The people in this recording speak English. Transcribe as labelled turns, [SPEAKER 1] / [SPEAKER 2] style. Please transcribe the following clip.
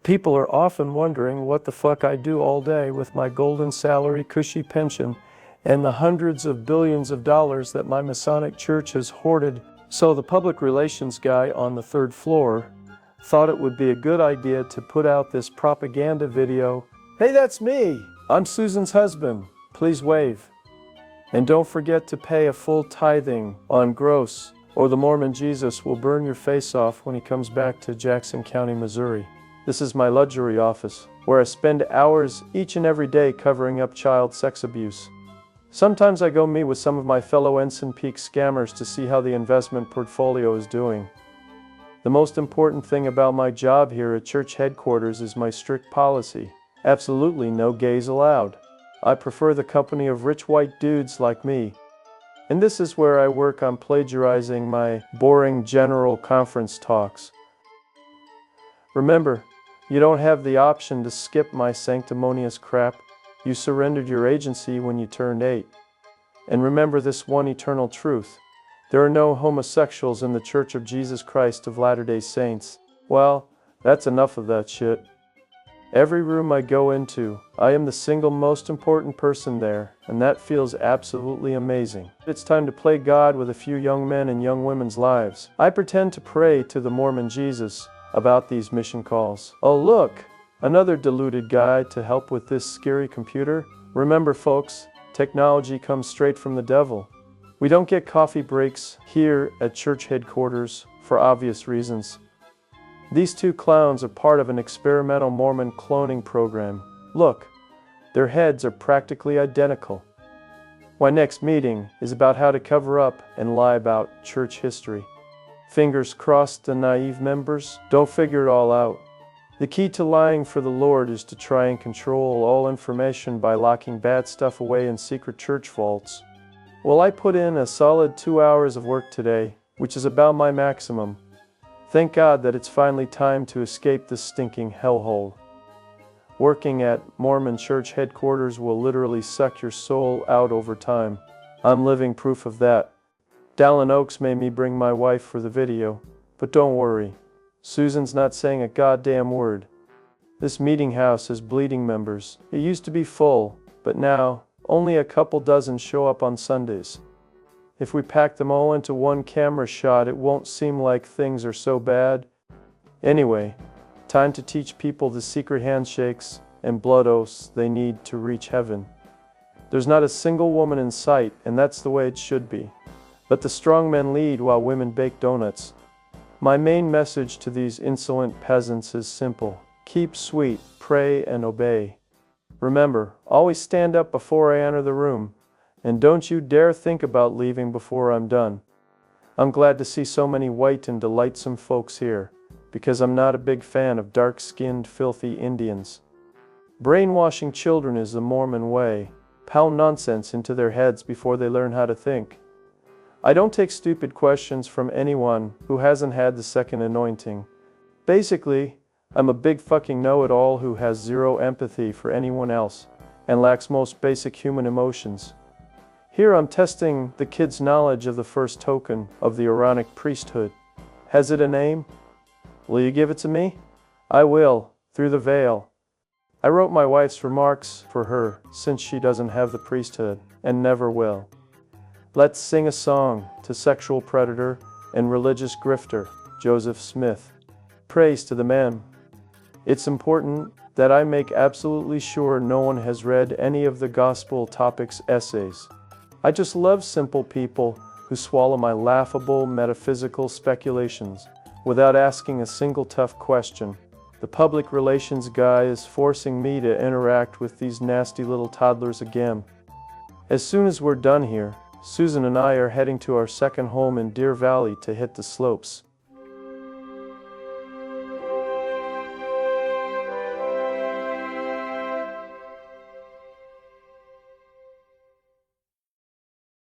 [SPEAKER 1] People are often wondering what the fuck I do all day with my golden salary, cushy pension, and the hundreds of billions of dollars that my Masonic church has hoarded. So the public relations guy on the third floor thought it would be a good idea to put out this propaganda video. Hey, that's me! I'm Susan's husband. Please wave. And don't forget to pay a full tithing on gross, or the Mormon Jesus will burn your face off when he comes back to Jackson County, Missouri. This is my luxury office, where I spend hours each and every day covering up child sex abuse. Sometimes I go meet with some of my fellow Ensign Peak scammers to see how the investment portfolio is doing. The most important thing about my job here at church headquarters is my strict policy. Absolutely no gays allowed. I prefer the company of rich white dudes like me. And this is where I work on plagiarizing my boring general conference talks. Remember, you don't have the option to skip my sanctimonious crap. You surrendered your agency when you turned 8. And remember this one eternal truth. There are no homosexuals in the Church of Jesus Christ of Latter-day Saints. Well, that's enough of that shit. Every room I go into, I am the single most important person there, and that feels absolutely amazing. It's time to play God with a few young men and young women's lives. I pretend to pray to the Mormon Jesus about these mission calls. Oh look, another deluded guy to help with this scary computer. Remember folks, technology comes straight from the devil. We don't get coffee breaks here at church headquarters for obvious reasons. These two clowns are part of an experimental Mormon cloning program. Look, their heads are practically identical. My next meeting is about how to cover up and lie about church history. Fingers crossed the naive members don't figure it all out. The key to lying for the Lord is to try and control all information by locking bad stuff away in secret church vaults. Well, I put in a solid 2 hours of work today, which is about my maximum. Thank God that it's finally time to escape this stinking hellhole. Working at Mormon church headquarters will literally suck your soul out over time. I'm living proof of that. Dallin Oaks made me bring my wife for the video, but don't worry, Susan's not saying a goddamn word. This meeting house has bleeding members. It used to be full, but now only a couple dozen show up on Sundays. If we pack them all into one camera shot, it won't seem like things are so bad. Anyway, time to teach people the secret handshakes and blood oaths they need to reach heaven. There's not a single woman in sight, and that's the way it should be. But the strong men lead while women bake donuts. My main message to these insolent peasants is simple. Keep sweet, pray, and obey. Remember, always stand up before I enter the room, and don't you dare think about leaving before I'm done. I'm glad to see so many white and delightsome folks here, because I'm not a big fan of dark-skinned, filthy Indians. Brainwashing children is the Mormon way. Pound nonsense into their heads before they learn how to think. I don't take stupid questions from anyone who hasn't had the second anointing. Basically, I'm a big fucking know-it-all who has zero empathy for anyone else and lacks most basic human emotions. Here I'm testing the kid's knowledge of the first token of the Aaronic priesthood. Has it a name? Will you give it to me? I will, through the veil. I wrote my wife's remarks for her since she doesn't have the priesthood and never will. Let's sing a song to sexual predator and religious grifter, Joseph Smith. Praise to the man. It's important that I make absolutely sure no one has read any of the gospel topics essays. I just love simple people who swallow my laughable metaphysical speculations without asking a single tough question. The public relations guy is forcing me to interact with these nasty little toddlers again. As soon as we're done here, Susan and I are heading to our second home in Deer Valley to hit the slopes.